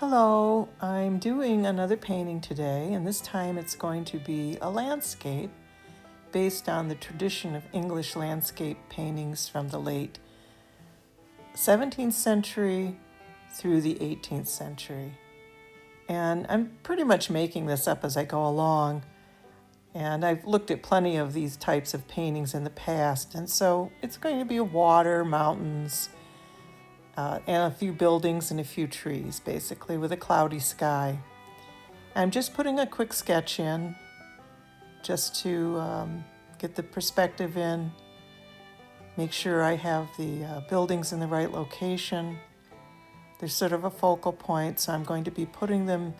Hello, I'm doing another painting today, and this time it's going to be a landscape based on the tradition of English landscape paintings from the late 17th century through the 18th century. And I'm pretty much making this up as I go along, and I've looked at plenty of these types of paintings in the past, and so it's going to be water, mountains, and a few buildings and a few trees, basically, with a cloudy sky. I'm just putting a quick sketch in just to get the perspective in, make sure I have the buildings in the right location. There's sort of a focal point, so I'm going to be putting them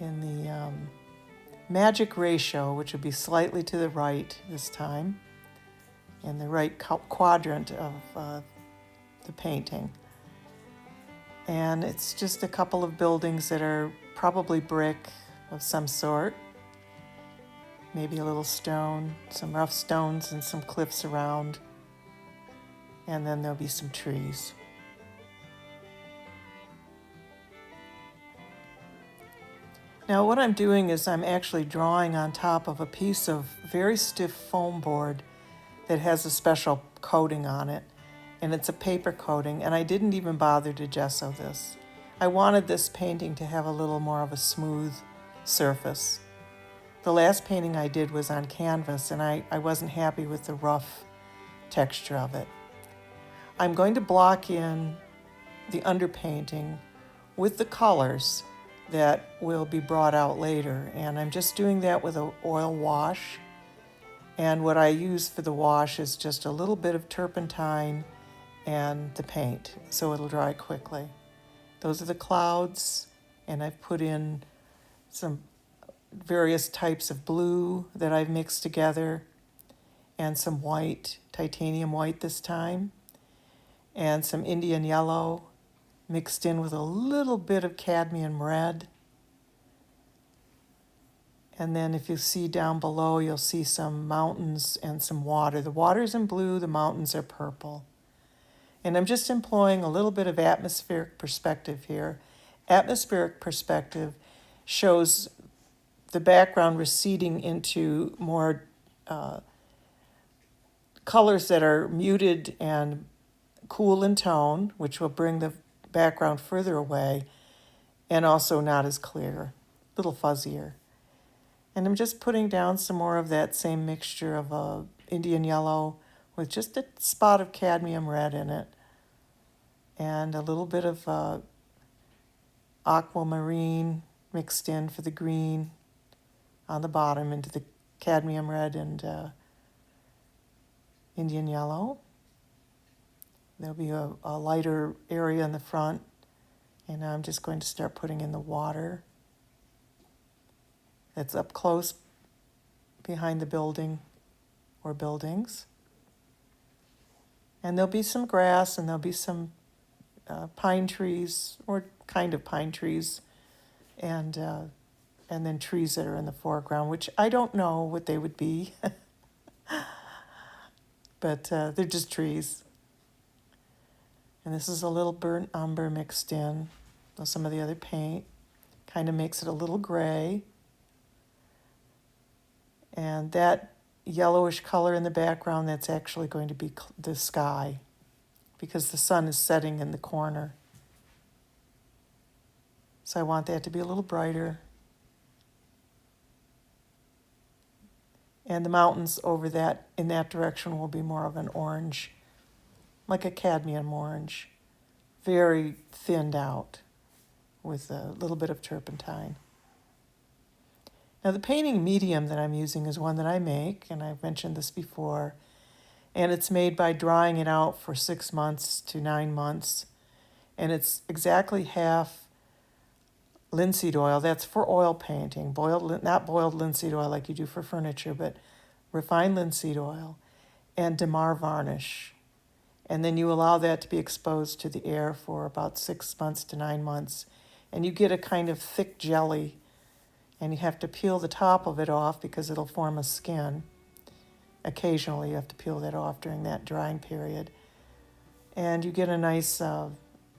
in the magic ratio, which would be slightly to the right this time, in the right quadrant of the painting. And it's just a couple of buildings that are probably brick of some sort, maybe a little stone, some rough stones and some cliffs around, and then there'll be some trees. Now what I'm doing is I'm actually drawing on top of a piece of very stiff foam board that has a special coating on it, and it's a paper coating, and I didn't even bother to gesso this. I wanted this painting to have a little more of a smooth surface. The last painting I did was on canvas, and I wasn't happy with the rough texture of it. I'm going to block in the underpainting with the colors that will be brought out later, and I'm just doing that with an oil wash. And what I use for the wash is just a little bit of turpentine and the paint, so it'll dry quickly. Those are the clouds, and I've put in some various types of blue that I've mixed together, and some white, titanium white this time, and some Indian yellow mixed in with a little bit of cadmium red. And then if you see down below, you'll see some mountains and some water. The water's in blue, the mountains are purple. And I'm just employing a little bit of atmospheric perspective here. Atmospheric perspective shows the background receding into more colors that are muted and cool in tone, which will bring the background further away, and also not as clear, a little fuzzier. And I'm just putting down some more of that same mixture of Indian yellow with just a spot of cadmium red in it, and a little bit of aquamarine mixed in for the green on the bottom into the cadmium red and Indian yellow. There'll be a lighter area in the front, and I'm just going to start putting in the water that's up close behind the building or buildings. And there'll be some grass, and there'll be some pine trees, or kind of pine trees, and then trees that are in the foreground, which I don't know what they would be, but they're just trees. And this is a little burnt umber mixed in with some of the other paint. Kind of makes it a little gray. And that yellowish color in the background, that's actually going to be the sky, because the sun is setting in the corner. So I want that to be a little brighter. And the mountains over that, in that direction, will be more of an orange, like a cadmium orange, very thinned out with a little bit of turpentine. Now the painting medium that I'm using is one that I make, and I've mentioned this before, and it's made by drying it out for 6 months to 9 months, and it's exactly half linseed oil. That's for oil painting, not boiled linseed oil like you do for furniture, but refined linseed oil and Damar varnish. And then you allow that to be exposed to the air for about 6 months to 9 months, and you get a kind of thick jelly, and you have to peel the top of it off because it'll form a skin. Occasionally you have to peel that off during that drying period. And you get a nice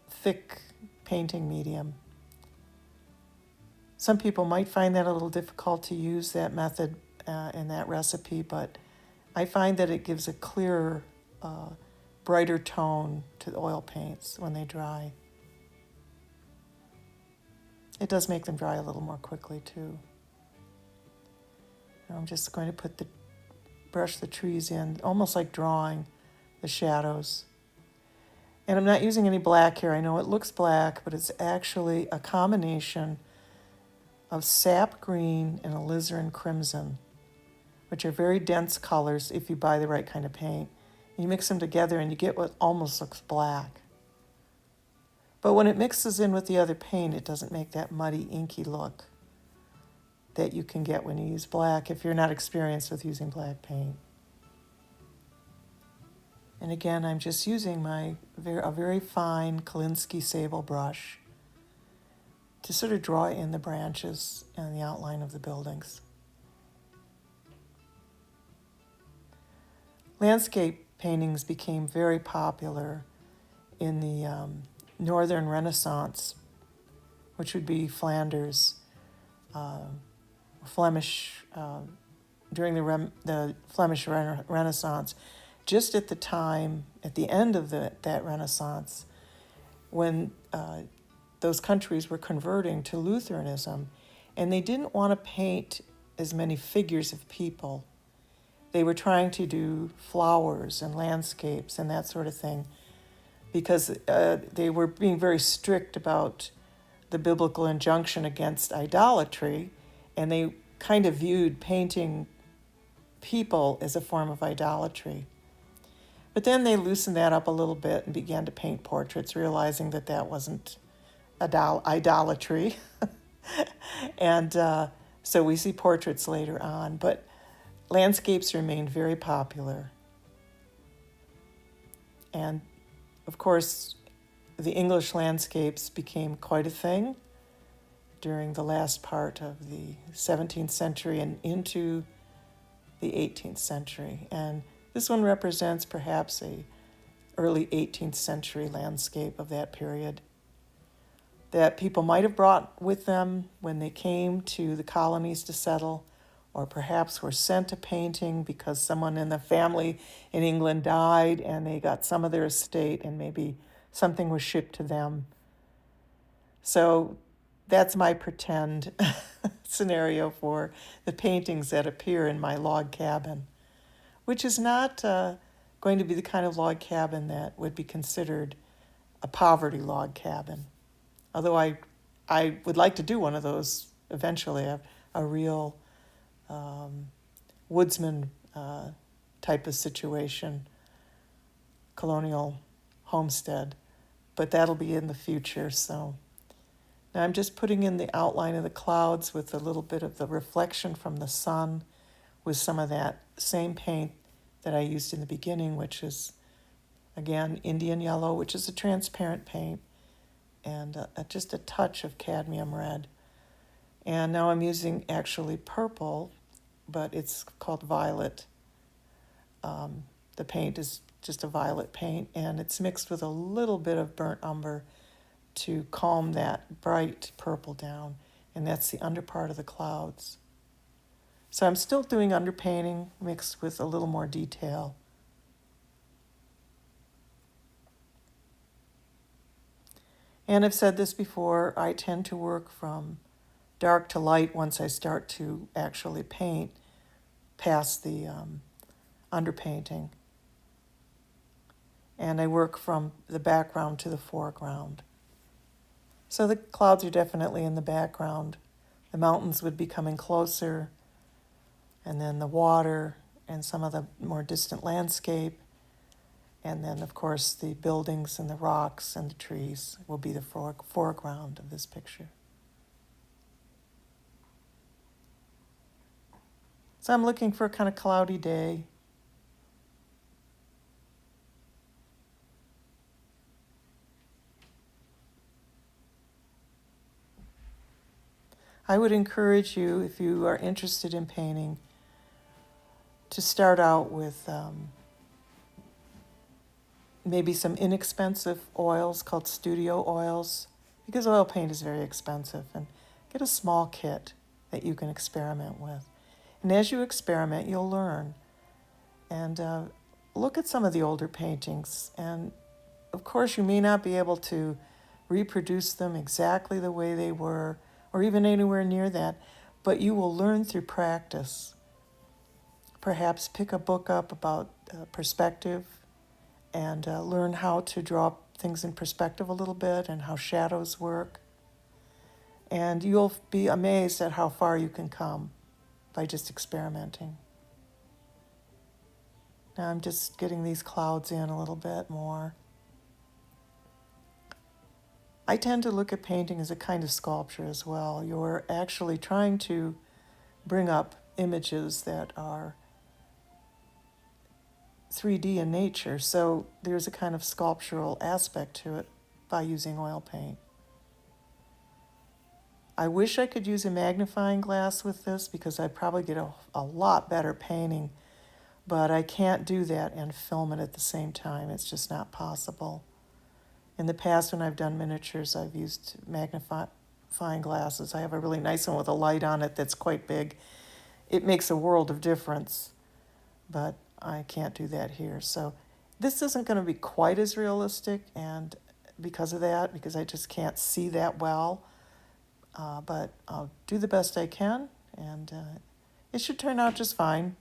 thick painting medium. Some people might find that a little difficult to use that method in that recipe, but I find that it gives a clearer, brighter tone to the oil paints when they dry. It does make them dry a little more quickly too. I'm just going to brush the trees in, almost like drawing the shadows. And I'm not using any black here. I know it looks black, but it's actually a combination of sap green and alizarin crimson, which are very dense colors if you buy the right kind of paint. You mix them together and you get what almost looks black. But when it mixes in with the other paint, it doesn't make that muddy, inky look that you can get when you use black if you're not experienced with using black paint. And again, I'm just using a very fine Kolinsky sable brush to sort of draw in the branches and the outline of the buildings. Landscape paintings became very popular in the Northern Renaissance, which would be Flanders, Flemish, during the Flemish Renaissance, just at the time, at the end of that Renaissance, when those countries were converting to Lutheranism, and they didn't want to paint as many figures of people. They were trying to do flowers and landscapes and that sort of thing, because they were being very strict about the biblical injunction against idolatry, and they kind of viewed painting people as a form of idolatry. But then they loosened that up a little bit and began to paint portraits, realizing that wasn't idolatry. And so we see portraits later on, but landscapes remained very popular. And of course, the English landscapes became quite a thing during the last part of the 17th century and into the 18th century. And this one represents perhaps a early 18th century landscape of that period that people might have brought with them when they came to the colonies to settle, or perhaps were sent a painting because someone in the family in England died and they got some of their estate and maybe something was shipped to them. So that's my pretend scenario for the paintings that appear in my log cabin, which is not going to be the kind of log cabin that would be considered a poverty log cabin. Although I would like to do one of those eventually, a real woodsman type of situation, colonial homestead, but that'll be in the future. So now I'm just putting in the outline of the clouds with a little bit of the reflection from the sun with some of that same paint that I used in the beginning, which is, again, Indian yellow, which is a transparent paint, and just a touch of cadmium red. And now I'm using actually purple, but it's called violet. The paint is just a violet paint, and it's mixed with a little bit of burnt umber to calm that bright purple down, and that's the under part of the clouds. So I'm still doing underpainting mixed with a little more detail. And I've said this before, I tend to work from dark to light once I start to actually paint past the underpainting. And I work from the background to the foreground. So the clouds are definitely in the background. The mountains would be coming closer, and then the water and some of the more distant landscape. And then, of course, the buildings and the rocks and the trees will be the foreground of this picture. So I'm looking for a kind of cloudy day. I would encourage you, if you are interested in painting, to start out with maybe some inexpensive oils called studio oils, because oil paint is very expensive, and Get a small kit that you can experiment with. And as you experiment, you'll learn. And look at some of the older paintings. And of course, you may not be able to reproduce them exactly the way they were, or even anywhere near that, but you will learn through practice. Perhaps pick a book up about perspective and learn how to draw things in perspective a little bit and how shadows work. And you'll be amazed at how far you can come by just experimenting. Now I'm just getting these clouds in a little bit more. I tend to look at painting as a kind of sculpture as well. You're actually trying to bring up images that are 3D in nature, so there's a kind of sculptural aspect to it by using oil paint. I wish I could use a magnifying glass with this because I'd probably get a lot better painting, but I can't do that and film it at the same time. It's just not possible. In the past, when I've done miniatures, I've used magnifying glasses. I have a really nice one with a light on it that's quite big. It makes a world of difference, but I can't do that here. So this isn't going to be quite as realistic, and because of that, because I just can't see that well, but I'll do the best I can, and it should turn out just fine.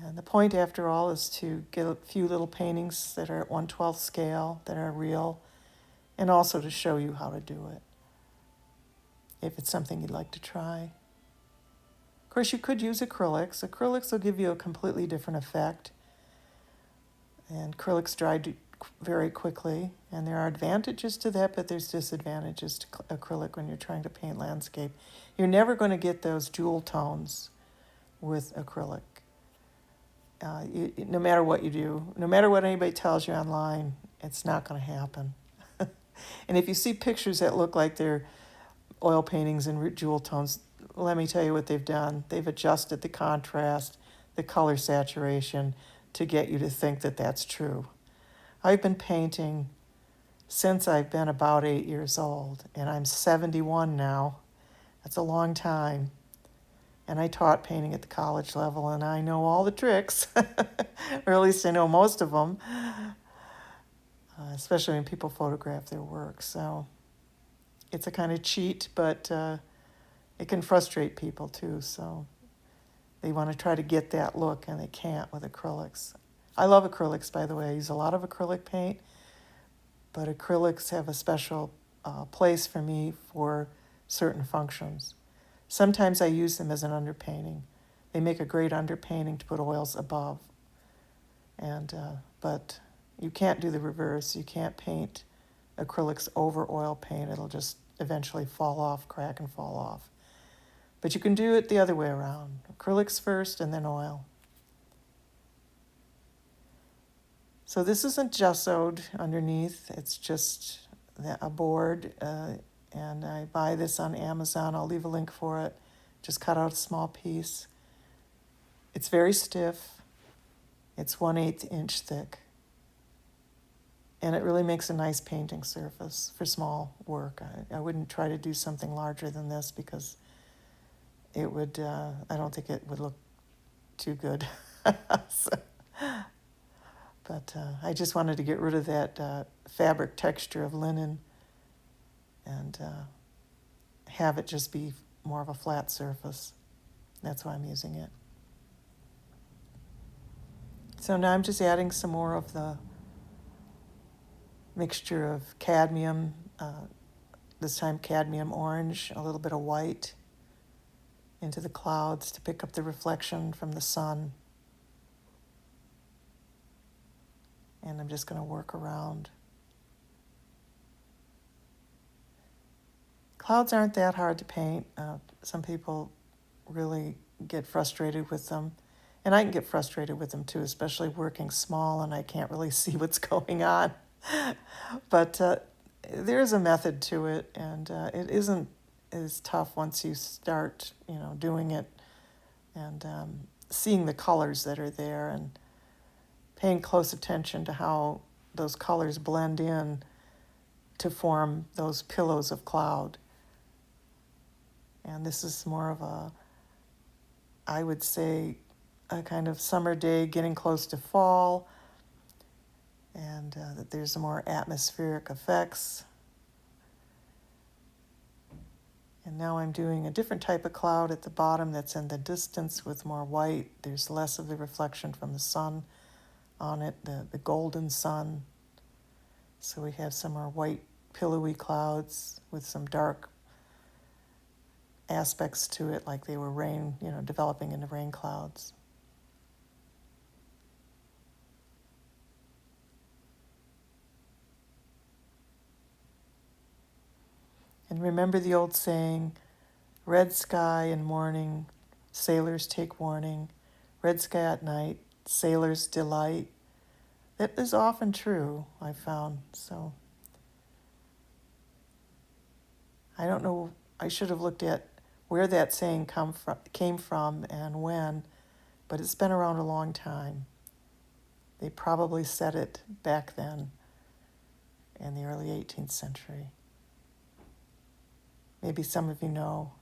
And the point, after all, is to get a few little paintings that are at 1/12 scale, that are real, and also to show you how to do it, if it's something you'd like to try. Of course, you could use acrylics. Acrylics will give you a completely different effect. And acrylics dry very quickly, and there are advantages to that, but there's disadvantages to acrylic when you're trying to paint landscape. You're never going to get those jewel tones with acrylic. No matter what you do, no matter what anybody tells you online, it's not going to happen. And if you see pictures that look like they're oil paintings and jewel tones, let me tell you what they've done. They've adjusted the contrast, the color saturation to get you to think that that's true. I've been painting since I've been about 8 years old, and I'm 71 now. That's a long time. And I taught painting at the college level, and I know all the tricks, or at least I know most of them, especially when people photograph their work. So it's a kind of cheat, but it can frustrate people too. So they want to try to get that look, and they can't with acrylics. I love acrylics, by the way. I use a lot of acrylic paint, but acrylics have a special place for me for certain functions. Sometimes I use them as an underpainting. They make a great underpainting to put oils above. And but you can't do the reverse. You can't paint acrylics over oil paint. It'll just eventually fall off, crack and fall off. But you can do it the other way around. Acrylics first and then oil. So this isn't gessoed underneath. It's just a board. And I buy this on Amazon. I'll leave a link for it. Just cut out a small piece. It's very stiff. It's 1/8 inch thick. And it really makes a nice painting surface for small work. I wouldn't try to do something larger than this because it would, I don't think it would look too good. But I just wanted to get rid of that fabric texture of linen and have it just be more of a flat surface. That's why I'm using it. So now I'm just adding some more of the mixture of cadmium, this time cadmium orange, a little bit of white into the clouds to pick up the reflection from the sun. And I'm just going to work around. Clouds aren't that hard to paint. Some people really get frustrated with them. And I can get frustrated with them too, especially working small and I can't really see what's going on. But there is a method to it, and it isn't as tough once you start, doing it and seeing the colors that are there and paying close attention to how those colors blend in to form those pillows of cloud. And this is more of a, I would say, a kind of summer day getting close to fall, and that there's more atmospheric effects. And now I'm doing a different type of cloud at the bottom that's in the distance with more white. There's less of the reflection from the sun on it, the golden sun. So we have some more white, pillowy clouds with some dark aspects to it, like they were rain, developing into rain clouds. And remember the old saying, red sky in morning, sailors take warning. Red sky at night, sailors delight. That is often true, I've found. So I don't know, I should have looked at where that saying came from and when, but it's been around a long time. They probably said it back then in the early 18th century. Maybe some of you know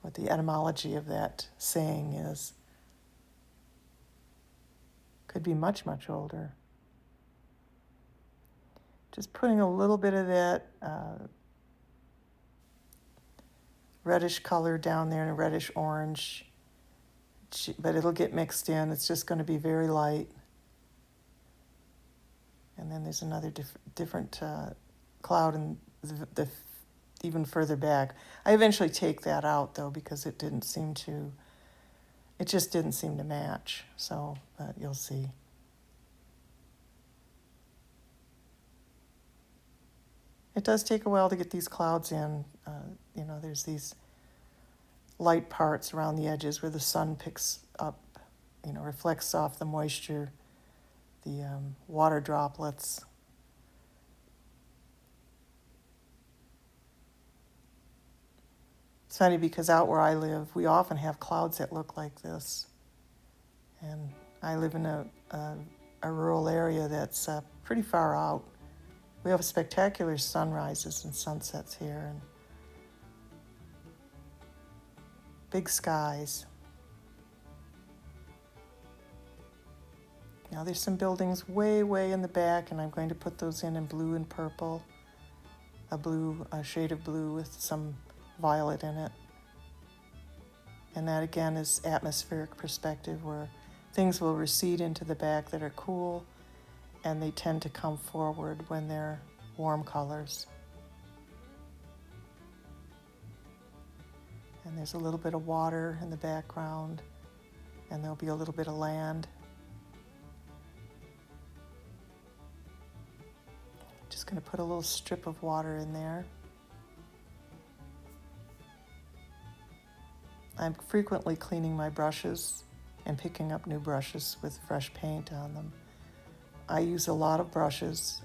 what the etymology of that saying is. Could be much, much older. Just putting a little bit of that reddish color down there and a reddish orange, but it'll get mixed in. It's just going to be very light. And then there's another different cloud in the even further back. I eventually take that out though, because it just didn't seem to match. So you'll see. It does take a while to get these clouds in. There's these light parts around the edges where the sun picks up, reflects off the moisture, the water droplets. It's funny because out where I live, we often have clouds that look like this. And I live in a rural area that's pretty far out. We have spectacular sunrises and sunsets here, and big skies. Now there's some buildings way, way in the back, and I'm going to put those in blue and purple, a shade of blue with some violet in it. And that again is atmospheric perspective, where things will recede into the back that are cool, and they tend to come forward when they're warm colors. And there's a little bit of water in the background, and there'll be a little bit of land. Just going to put a little strip of water in there. I'm frequently cleaning my brushes and picking up new brushes with fresh paint on them. I use a lot of brushes.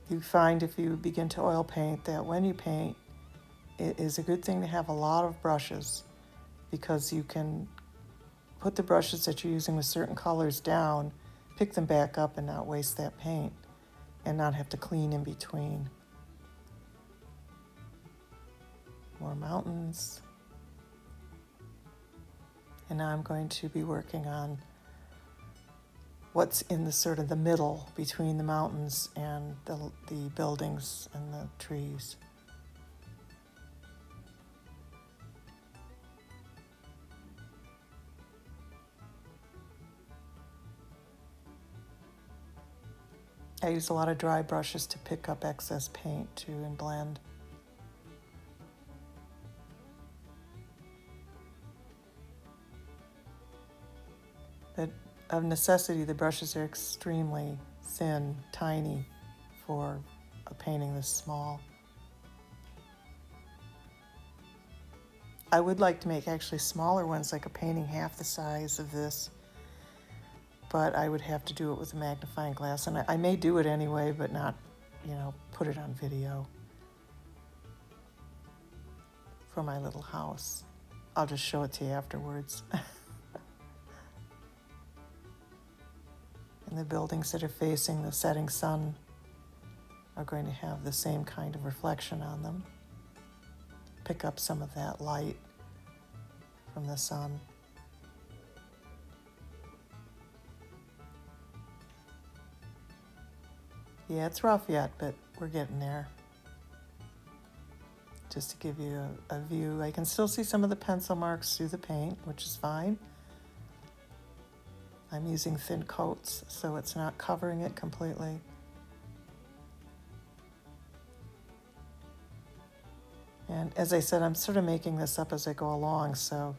You find if you begin to oil paint that when you paint, it is a good thing to have a lot of brushes, because you can put the brushes that you're using with certain colors down, pick them back up and not waste that paint, and not have to clean in between. More mountains. And now I'm going to be working on what's in the sort of the middle between the mountains and the buildings and the trees. I use a lot of dry brushes to pick up excess paint too and blend. But of necessity, the brushes are extremely thin, tiny for a painting this small. I would like to make actually smaller ones, like a painting half the size of this, but I would have to do it with a magnifying glass. And I may do it anyway, but not, put it on video for my little house. I'll just show it to you afterwards. And the buildings that are facing the setting sun are going to have the same kind of reflection on them. pick up some of that light from the sun. Yeah, it's rough yet, but we're getting there. Just to give you a view, I can still see some of the pencil marks through the paint, which is fine. I'm using thin coats, so it's not covering it completely. And as I said, I'm sort of making this up as I go along, so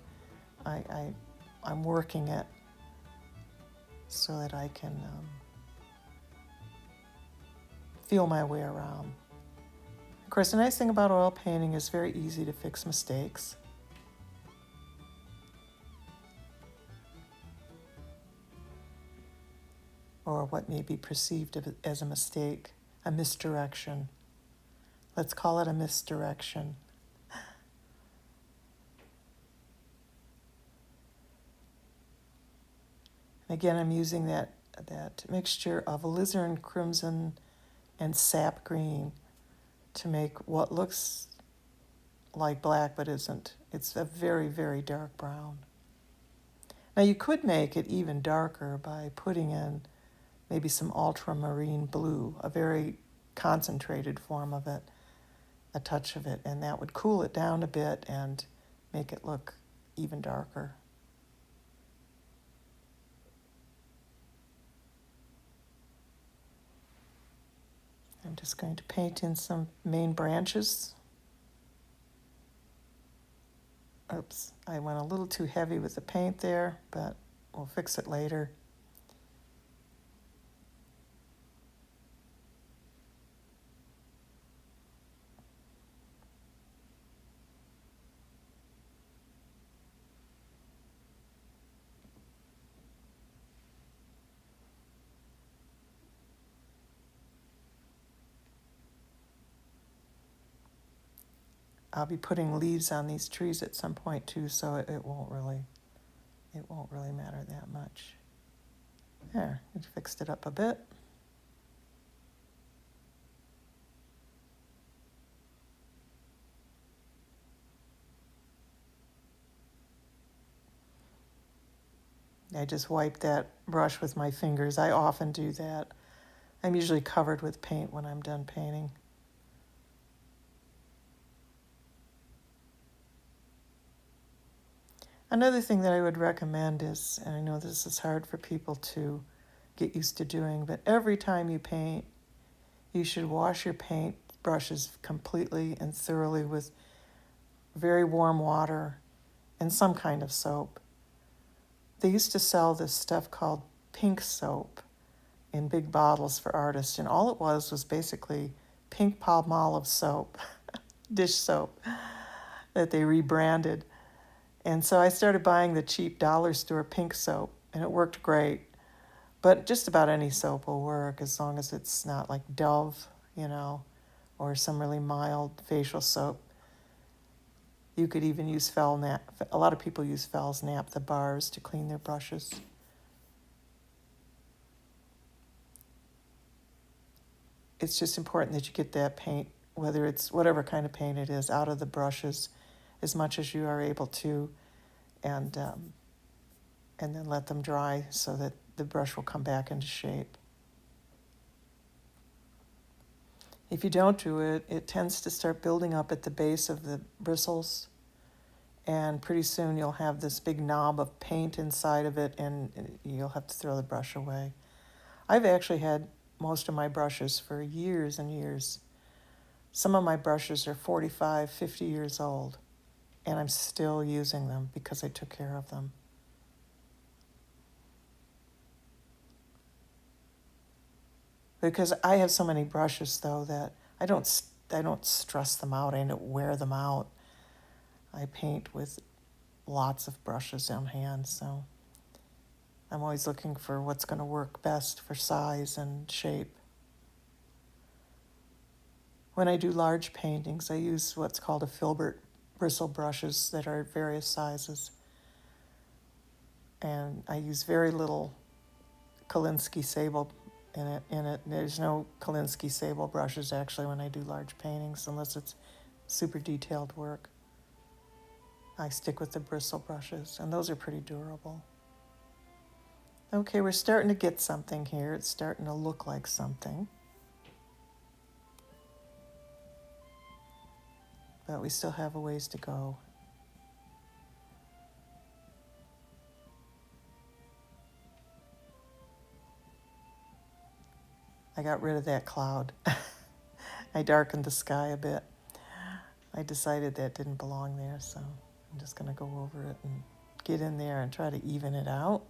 I'm working it so that I can feel my way around. Of course, the nice thing about oil painting is very easy to fix mistakes. Or what may be perceived as a mistake, a misdirection. Let's call it a misdirection. Again, I'm using that mixture of alizarin crimson and sap green to make what looks like black but isn't. It's a very, very dark brown. Now you could make it even darker by putting in maybe some ultramarine blue, a very concentrated form of it, a touch of it, and that would cool it down a bit and make it look even darker. I'm just going to paint in some main branches. Oops, I went a little too heavy with the paint there, but we'll fix it later. I'll be putting leaves on these trees at some point too, so it won't really matter that much. There, I fixed it up a bit. I just wipe that brush with my fingers. I often do that. I'm usually covered with paint when I'm done painting. Another thing that I would recommend is, and I know this is hard for people to get used to doing, but every time you paint, you should wash your paint brushes completely and thoroughly with very warm water and some kind of soap. They used to sell this stuff called pink soap in big bottles for artists, and all it was basically pink Palmolive soap, dish soap, that they rebranded. And so I started buying the cheap dollar store pink soap, and it worked great. But just about any soap will work as long as it's not like Dove, or some really mild facial soap. You could even use a lot of people use Fell's naphtha bars to clean their brushes. It's just important that you get that paint, whether it's whatever kind of paint it is, out of the brushes as much as you are able to, and then let them dry so that the brush will come back into shape. If you don't do it, it tends to start building up at the base of the bristles, and pretty soon you'll have this big knob of paint inside of it, and you'll have to throw the brush away. I've actually had most of my brushes for years and years. Some of my brushes are 45, 50 years old, and I'm still using them because I took care of them. Because I have so many brushes, though, that I don't stress them out. I don't wear them out. I paint with lots of brushes on hand, so I'm always looking for what's going to work best for size and shape. When I do large paintings, I use what's called a filbert bristle brushes that are various sizes. And I use very little Kolinsky sable in it. There's no Kolinsky sable brushes actually when I do large paintings, unless it's super detailed work. I stick with the bristle brushes, and those are pretty durable. Okay, we're starting to get something here. It's starting to look like something. But we still have a ways to go. I got rid of that cloud. I darkened the sky a bit. I decided that didn't belong there, so I'm just going to go over it and get in there and try to even it out.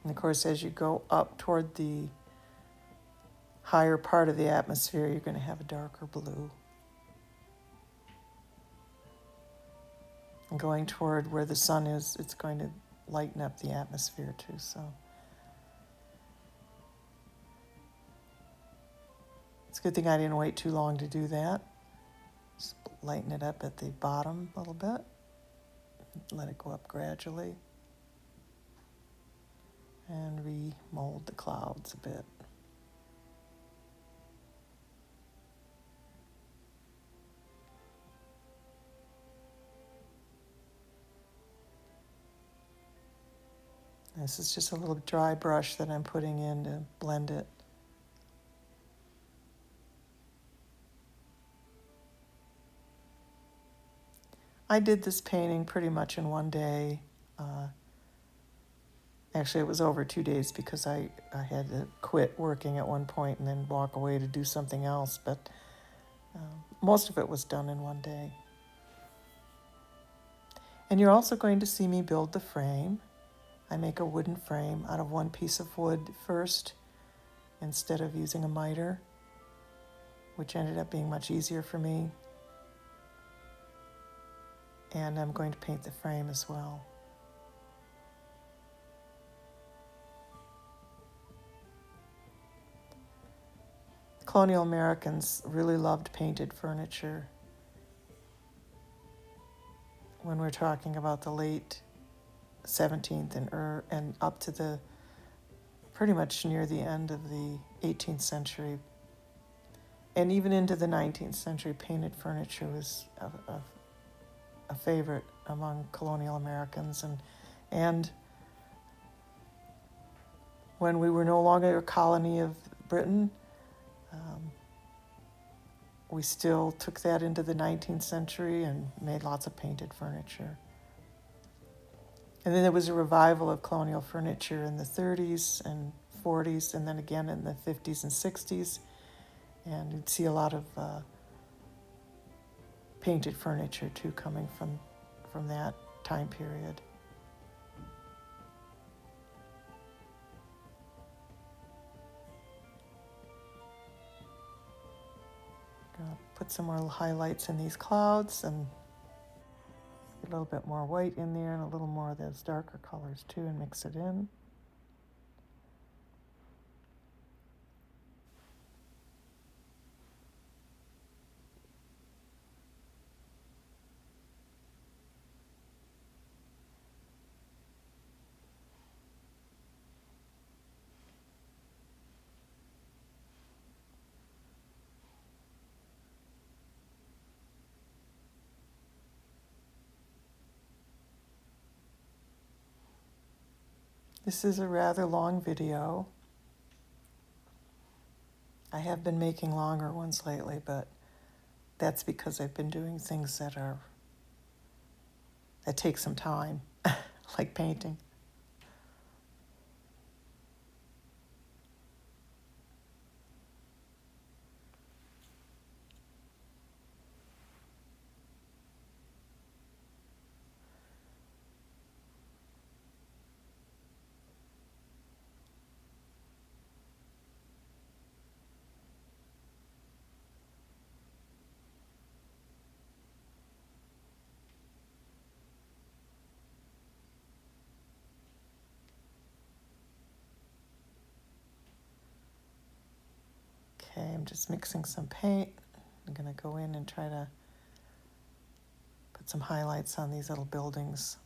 And of course, as you go up toward the higher part of the atmosphere, you're going to have a darker blue. And going toward where the sun is, it's going to lighten up the atmosphere too, so. It's a good thing I didn't wait too long to do that. Just lighten it up at the bottom a little bit. Let it go up gradually. And remold the clouds a bit. This is just a little dry brush that I'm putting in to blend it. I did this painting pretty much in one day. Actually, it was over 2 days because I had to quit working at one point and then walk away to do something else, but most of it was done in one day. And you're also going to see me build the frame. I make a wooden frame out of one piece of wood first instead of using a miter, which ended up being much easier for me. And I'm going to paint the frame as well. Colonial Americans really loved painted furniture. When we're talking about the late 17th and up to the pretty much near the end of the 18th century, and even into the 19th century, painted furniture was a favorite among colonial Americans. And when we were no longer a colony of Britain, we still took that into the 19th century and made lots of painted furniture. And then there was a revival of colonial furniture in the 30s and 40s, and then again in the 50s and 60s. And you'd see a lot of painted furniture too coming from that time period. Gonna put some more highlights in these clouds and a little bit more white in there and a little more of those darker colors too, and mix it in. This is a rather long video. I have been making longer ones lately, but that's because I've been doing things that take some time, like painting. Okay, I'm just mixing some paint. I'm going to go in and try to put some highlights on these little buildings.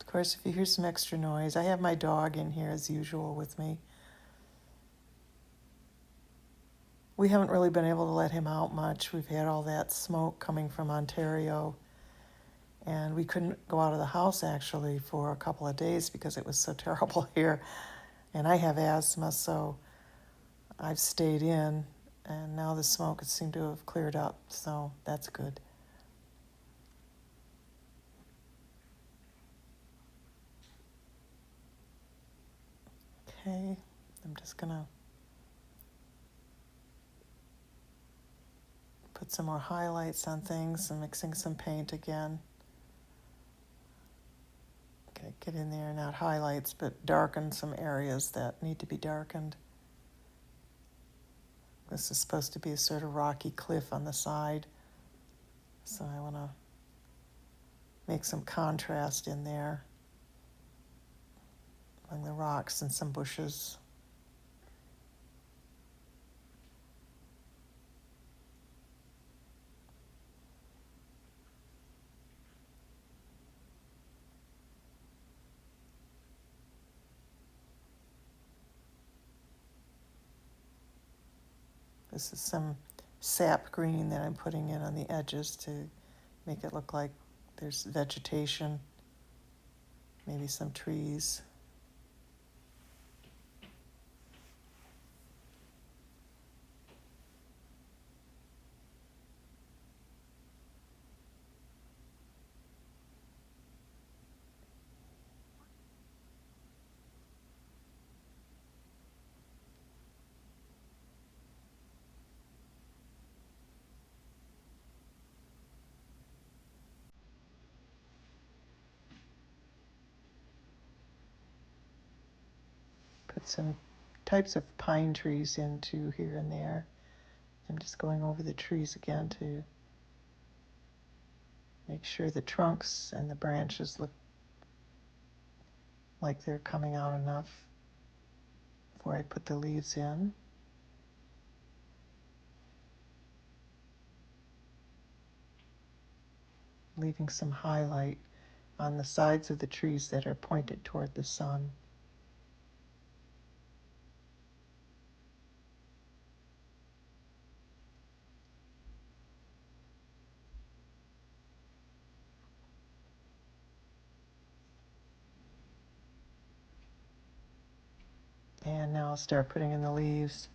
Of course, if you hear some extra noise, I have my dog in here as usual with me. We haven't really been able to let him out much. We've had all that smoke coming from Ontario, and we couldn't go out of the house actually for a couple of days because it was so terrible here. And I have asthma, so I've stayed in, and now the smoke seemed to have cleared up, so that's good. Okay, I'm just gonna put some more highlights on things and mixing some paint again. Okay, get in there, not highlights, but darken some areas that need to be darkened. This is supposed to be a sort of rocky cliff on the side, so I want to make some contrast in there among the rocks and some bushes. This is some sap green that I'm putting in on the edges to make it look like there's vegetation, maybe some trees. Put some types of pine trees into here and there. I'm just going over the trees again to make sure the trunks and the branches look like they're coming out enough before I put the leaves in. Leaving some highlight on the sides of the trees that are pointed toward the sun. And now I'll start putting in the leaves.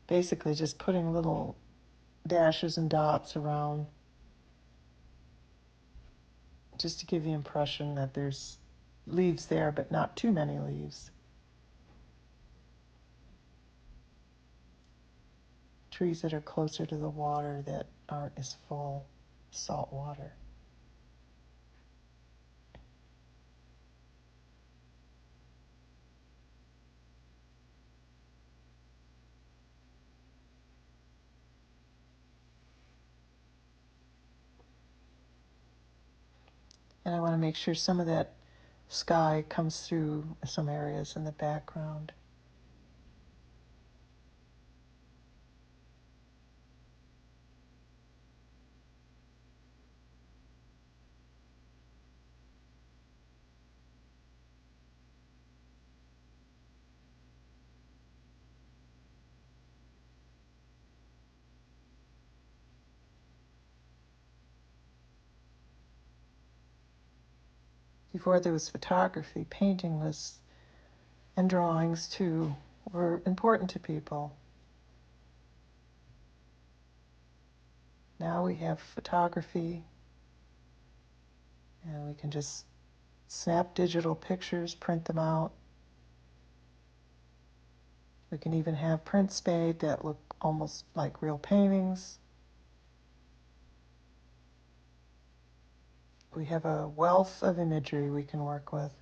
Basically just putting little dashes and dots around just to give the impression that there's leaves there, but not too many leaves. Trees that are closer to the water that aren't as full of salt water. And I want to make sure some of that sky comes through some areas in the background. Before there was photography, painting was, and drawings too, were important to people. Now we have photography, and we can just snap digital pictures, print them out. We can even have prints made that look almost like real paintings. We have a wealth of imagery we can work with.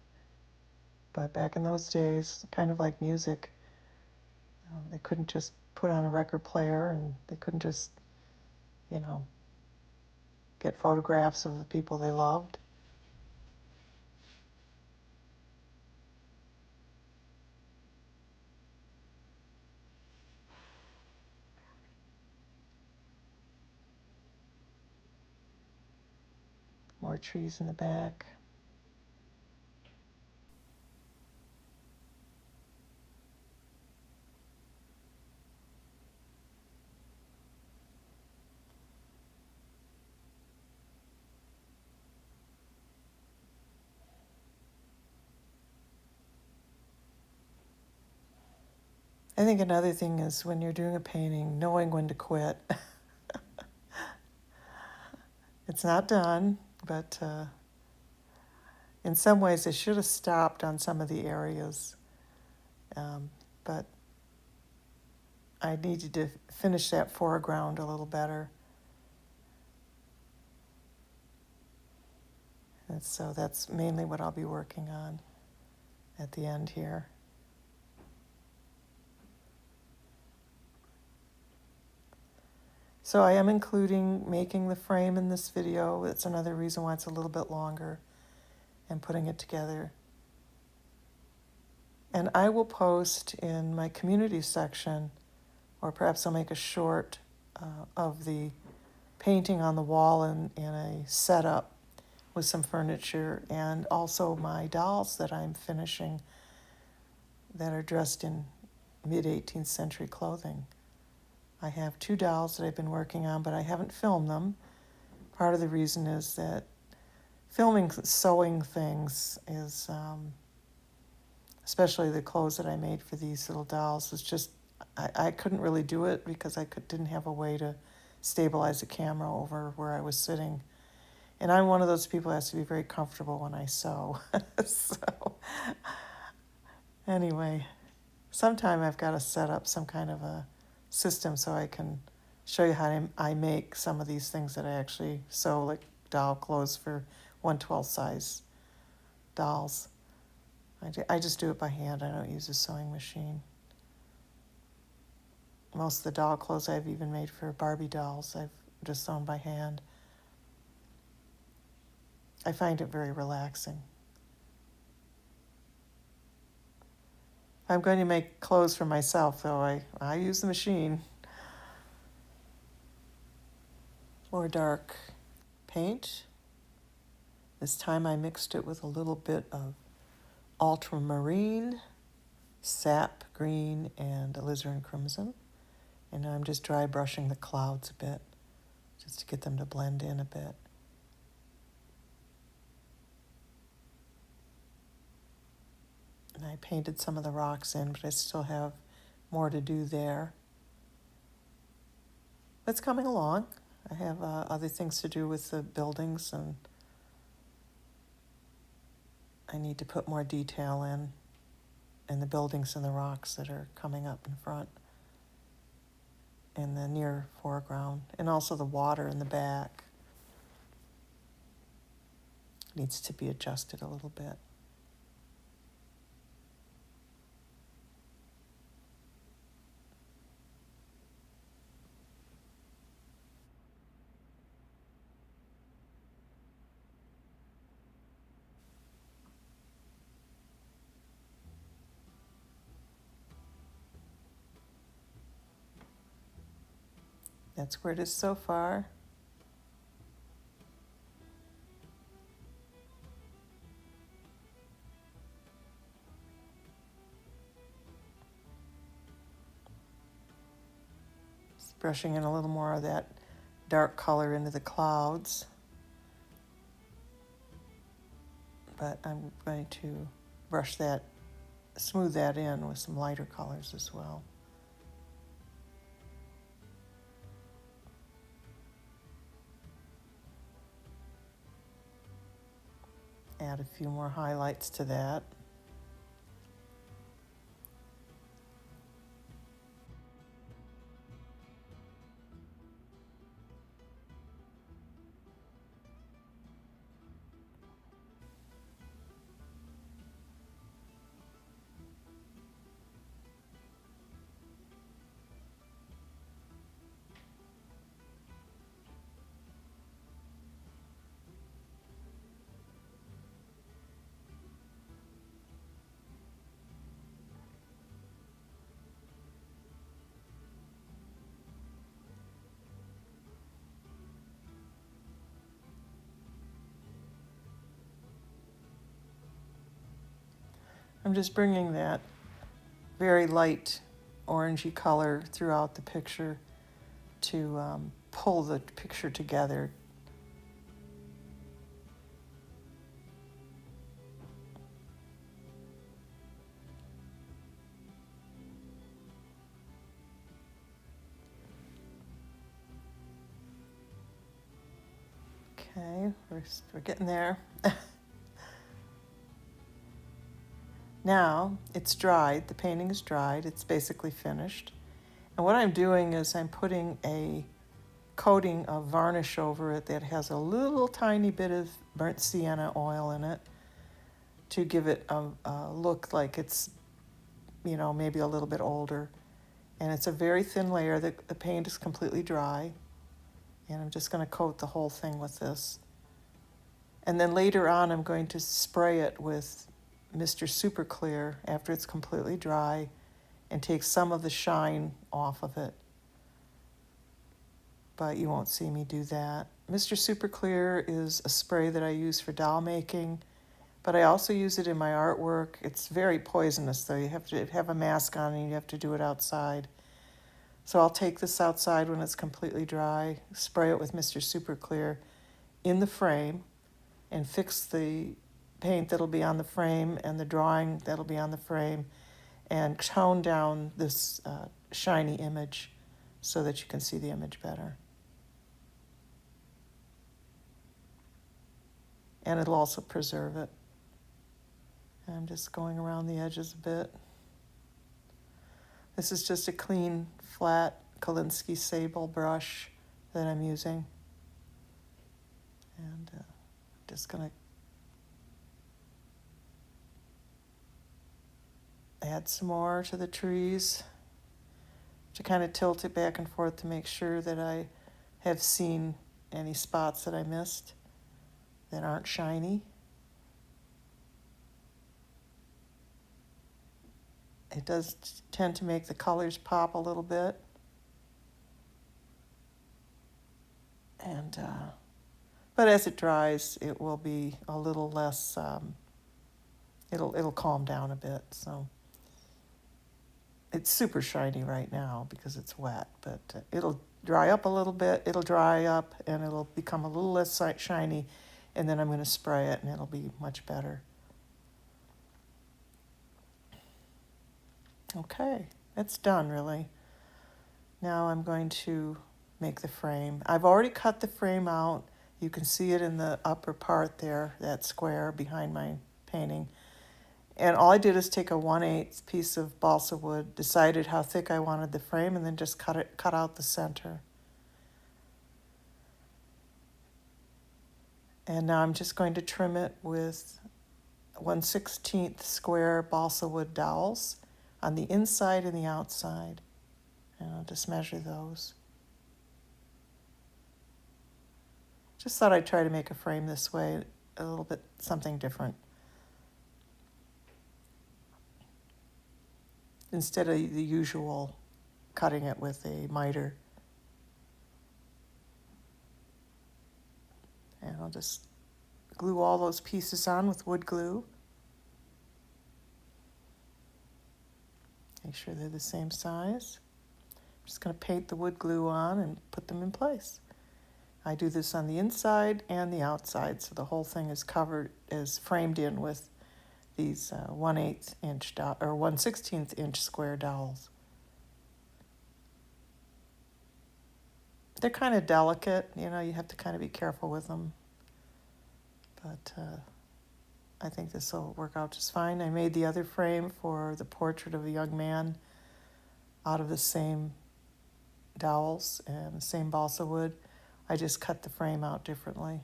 But back in those days, kind of like music, they couldn't just put on a record player, and they couldn't just, get photographs of the people they loved. More trees in the back. I think another thing is when you're doing a painting, knowing when to quit. It's not done, but in some ways I should have stopped on some of the areas, but I needed to finish that foreground a little better. And so that's mainly what I'll be working on at the end here. So I am including making the frame in this video. It's another reason why it's a little bit longer, and putting it together. And I will post in my community section, or perhaps I'll make a short of the painting on the wall in a setup with some furniture, and also my dolls that I'm finishing that are dressed in mid-18th century clothing. I have 2 dolls that I've been working on, but I haven't filmed them. Part of the reason is that filming sewing things is, especially the clothes that I made for these little dolls, was just, I couldn't really do it because didn't have a way to stabilize the camera over where I was sitting. And I'm one of those people who has to be very comfortable when I sew. So anyway, sometime I've got to set up some kind of a system so I can show you how I make some of these things that I actually sew, like doll clothes for 1/12 size dolls. I just do it by hand. I don't use a sewing machine. Most of the doll clothes I've even made for Barbie dolls, I've just sewn by hand. I find it very relaxing. I'm going to make clothes for myself, though. I use the machine. More dark paint. This time I mixed it with a little bit of ultramarine, sap green, and alizarin crimson. And now I'm just dry brushing the clouds a bit, just to get them to blend in a bit. And I painted some of the rocks in, but I still have more to do there. It's coming along. I have other things to do with the buildings, and I need to put more detail in the buildings and the rocks that are coming up in front in the near foreground, and also the water in the back needs to be adjusted a little bit. That's where it is so far. Just brushing in a little more of that dark color into the clouds. But I'm going to smooth that in with some lighter colors as well. Add a few more highlights to that. I'm just bringing that very light orangey color throughout the picture to pull the picture together. Okay, we're getting there. Now it's dried, the painting is dried, it's basically finished. And what I'm doing is I'm putting a coating of varnish over it that has a little tiny bit of burnt sienna oil in it to give it a look like it's, maybe a little bit older. And it's a very thin layer. The paint is completely dry. And I'm just going to coat the whole thing with this. And then later on, I'm going to spray it with Mr. Super Clear after it's completely dry and take some of the shine off of it. But you won't see me do that. Mr. Super Clear is a spray that I use for doll making, but I also use it in my artwork. It's very poisonous, though. You have to have a mask on and you have to do it outside. So I'll take this outside when it's completely dry, spray it with Mr. Super Clear in the frame, and fix the paint that'll be on the frame and the drawing that'll be on the frame, and tone down this shiny image so that you can see the image better. And it'll also preserve it. I'm just going around the edges a bit. This is just a clean, flat Kolinsky sable brush that I'm using. And I'm just going to add some more to the trees, to kind of tilt it back and forth to make sure that I have seen any spots that I missed that aren't shiny. It does tend to make the colors pop a little bit. And but as it dries, it will be a little less, it'll calm down a bit. So it's super shiny right now because it's wet, but it'll dry up a little bit. It'll dry up and it'll become a little less shiny, and then I'm going to spray it and it'll be much better. Okay, that's done really. Now I'm going to make the frame. I've already cut the frame out. You can see it in the upper part there, that square behind my painting. And all I did is take a 1/8 piece of balsa wood, decided how thick I wanted the frame, and then just cut out the center. And now I'm just going to trim it with 1/16 square balsa wood dowels on the inside and the outside. And I'll just measure those. Just thought I'd try to make a frame this way, a little bit something different. Instead of the usual cutting it with a miter. And I'll just glue all those pieces on with wood glue. Make sure they're the same size. I'm just going to paint the wood glue on and put them in place. I do this on the inside and the outside, so the whole thing is covered, is framed in with these 1/8 inch or 1/16 inch square dowels. They're kind of delicate, you have to kind of be careful with them. But I think this will work out just fine. I made the other frame for the portrait of a young man out of the same dowels and the same balsa wood. I just cut the frame out differently.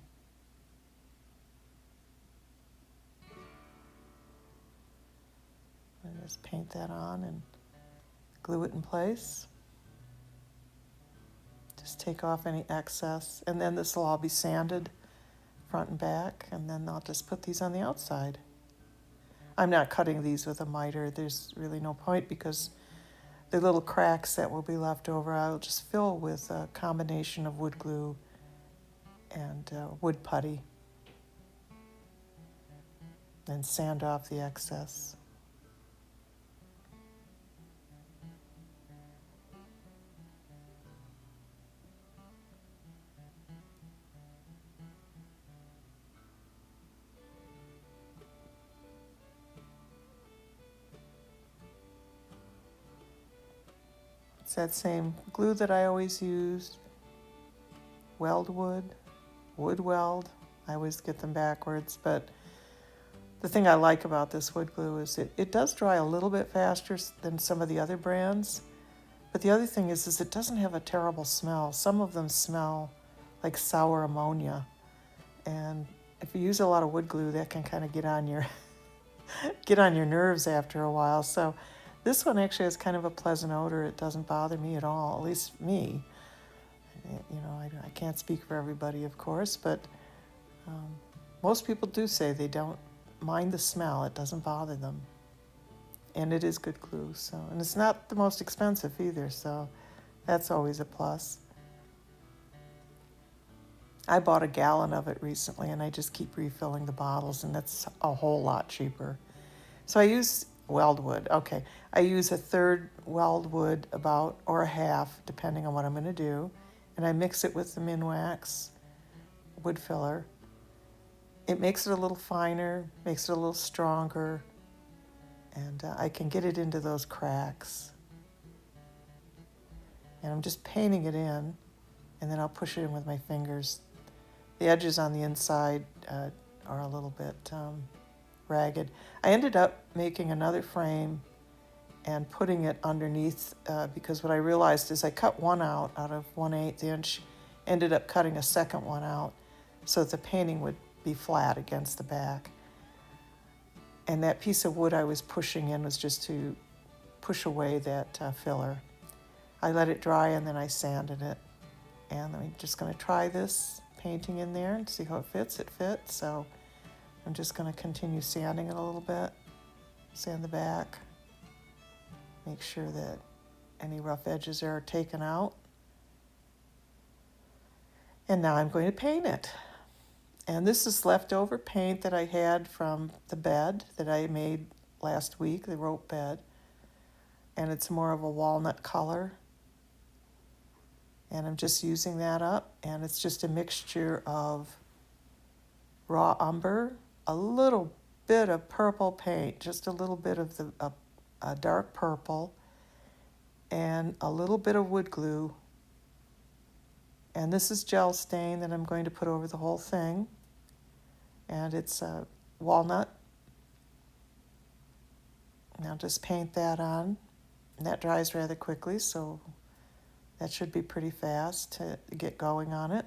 I just paint that on and glue it in place. Just take off any excess, and then this will all be sanded front and back, and then I'll just put these on the outside. I'm not cutting these with a miter. There's really no point because the little cracks that will be left over, I'll just fill with a combination of wood glue and wood putty, and sand off the excess. It's that same glue that I always use, weld wood, wood weld. I always get them backwards, but the thing I like about this wood glue is it does dry a little bit faster than some of the other brands. But the other thing is it doesn't have a terrible smell. Some of them smell like sour ammonia. And if you use a lot of wood glue, that can kind of get on your nerves after a while. So this one actually has kind of a pleasant odor. It doesn't bother me at all, at least me. You know, I can't speak for everybody, of course, but most people do say they don't mind the smell. It doesn't bother them. And it is good glue, so, and it's not the most expensive either, so that's always a plus. I bought a gallon of it recently, and I just keep refilling the bottles, and that's a whole lot cheaper. So I use weldwood. Okay, I use a third weldwood about, or a half, depending on what I'm going to do, and I mix it with the Minwax wood filler. It makes it a little finer, makes it a little stronger, and I can get it into those cracks. And I'm just painting it in, and then I'll push it in with my fingers. The edges on the inside are a little bit ragged. I ended up making another frame and putting it underneath because what I realized is I cut one out of 1/8 inch, ended up cutting a second one out so that the painting would be flat against the back. And that piece of wood I was pushing in was just to push away that filler. I let it dry and then I sanded it. And I'm just going to try this painting in there and see how it fits. It fits, so I'm just going to continue sanding it a little bit. Sand the back. Make sure that any rough edges are taken out. And now I'm going to paint it. And this is leftover paint that I had from the bed that I made last week, the rope bed. And it's more of a walnut color. And I'm just using that up. And it's just a mixture of raw umber, a little bit of purple paint, just a little bit of a dark purple, and a little bit of wood glue. And this is gel stain that I'm going to put over the whole thing. And it's walnut. Now just paint that on. And that dries rather quickly, so that should be pretty fast to get going on it.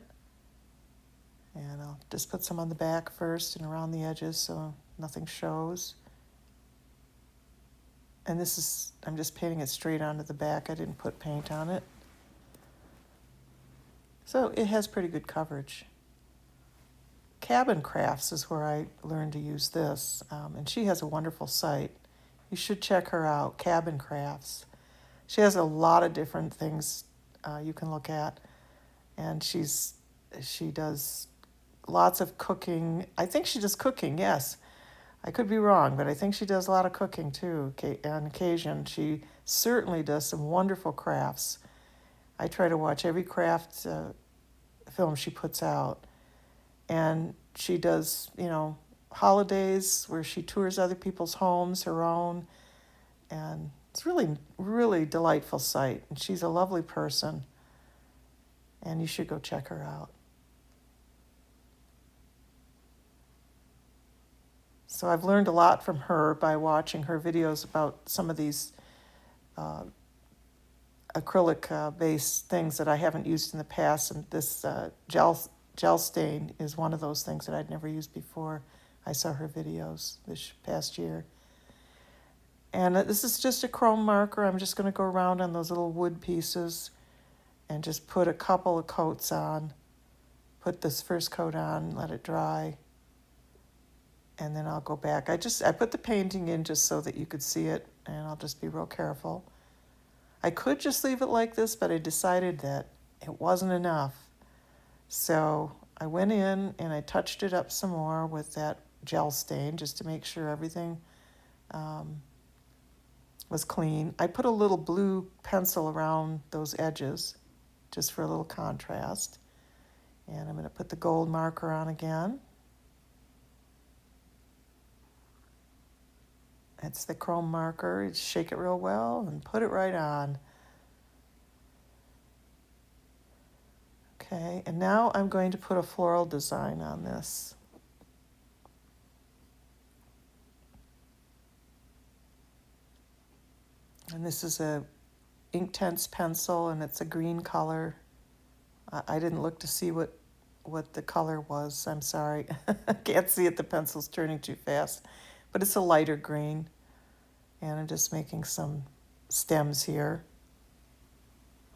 And I'll just put some on the back first and around the edges so nothing shows. And this is, I'm just painting it straight onto the back. I didn't put paint on it. So it has pretty good coverage. Cabin Crafts is where I learned to use this, and she has a wonderful site. You should check her out, Cabin Crafts. She has a lot of different things you can look at, and she does lots of cooking. I think she does cooking, yes. I could be wrong, but I think she does a lot of cooking too on occasion. She certainly does some wonderful crafts. I try to watch every craft film she puts out. And she does, holidays where she tours other people's homes, her own. And it's really, really delightful site. And she's a lovely person. And you should go check her out. So I've learned a lot from her by watching her videos about some of these acrylic-based things that I haven't used in the past. And this gel stain is one of those things that I'd never used before. I saw her videos this past year. And this is just a chrome marker. I'm just going to go around on those little wood pieces and just put a couple of coats on. Put this first coat on, let it dry. And then I'll go back. I put the painting in just so that you could see it, and I'll just be real careful. I could just leave it like this, but I decided that it wasn't enough. So I went in and I touched it up some more with that gel stain just to make sure everything was clean. I put a little blue pencil around those edges just for a little contrast. And I'm going to put the gold marker on again. It's the chrome marker. You shake it real well and put it right on. Okay, and now I'm going to put a floral design on this. And this is a Inktense pencil, and it's a green color. I didn't look to see what the color was. I'm sorry. I can't see it. The pencil's turning too fast. But it's a lighter green. And I'm just making some stems here.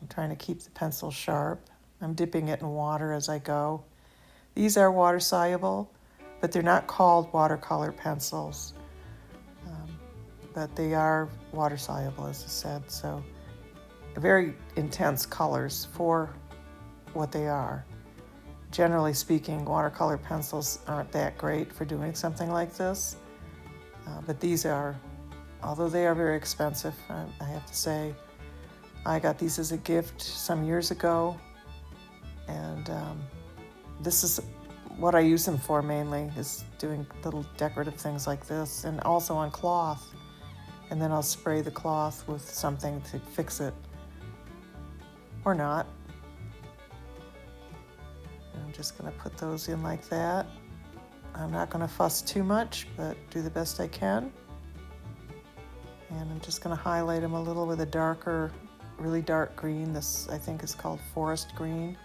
I'm trying to keep the pencil sharp. I'm dipping it in water as I go. These are water soluble, but they're not called watercolor pencils. But they are water soluble, as I said. So very intense colors for what they are. Generally speaking, watercolor pencils aren't that great for doing something like this. But these are, although they are very expensive, I have to say, I got these as a gift some years ago. And this is what I use them for mainly, is doing little decorative things like this, and also on cloth. And then I'll spray the cloth with something to fix it, or not. I'm just going to put those in like that. I'm not going to fuss too much, but do the best I can. And I'm just going to highlight them a little with a darker, really dark green. This, I think, is called forest green.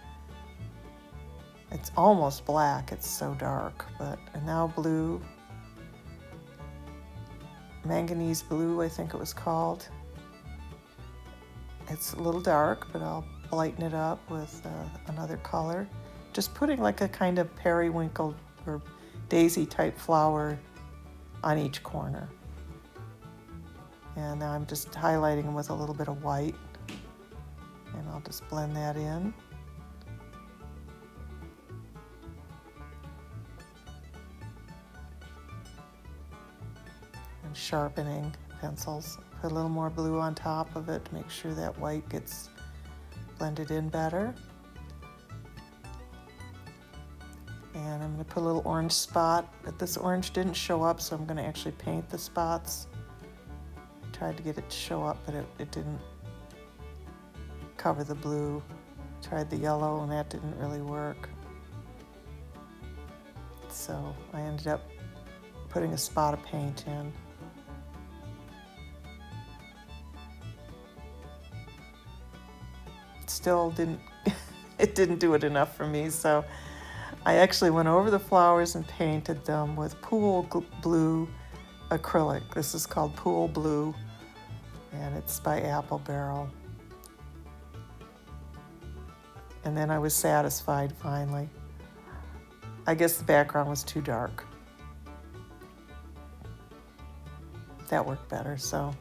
It's almost black, it's so dark. And now blue. Manganese blue, I think it was called. It's a little dark, but I'll lighten it up with another color. Just putting like a kind of periwinkle or daisy type flower on each corner. And now I'm just highlighting them with a little bit of white. And I'll just blend that in. And sharpening pencils. Put a little more blue on top of it to make sure that white gets blended in better. And I'm going to put a little orange spot, but this orange didn't show up, so I'm going to actually paint the spots. I tried to get it to show up, but it didn't cover the blue. Tried the yellow, and that didn't really work. So I ended up putting a spot of paint in. Still didn't, it didn't do it enough for me, so I actually went over the flowers and painted them with pool blue acrylic. This is called Pool Blue, and it's by Apple Barrel. And then I was satisfied finally. I guess the background was too dark. That worked better, so.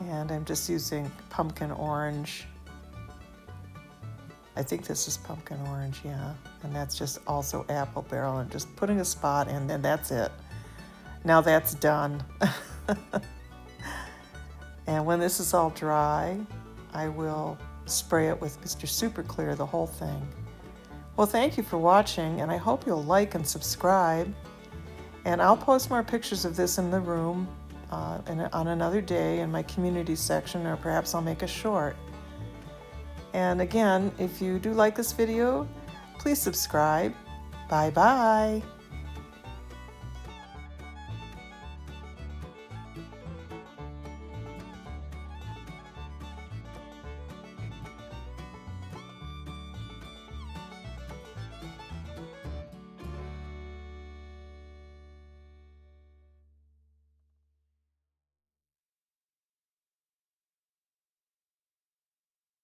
And I'm just using pumpkin orange. I think this is pumpkin orange, yeah. And that's just also Apple Barrel, and just putting a spot in, and that's it. Now that's done. And when this is all dry, I will spray it with Mr. Super Clear, the whole thing. Well, thank you for watching, and I hope you'll like and subscribe. And I'll post more pictures of this in the room on another day in my community section, or perhaps I'll make a short. And again, if you do like this video, please subscribe. Bye-bye.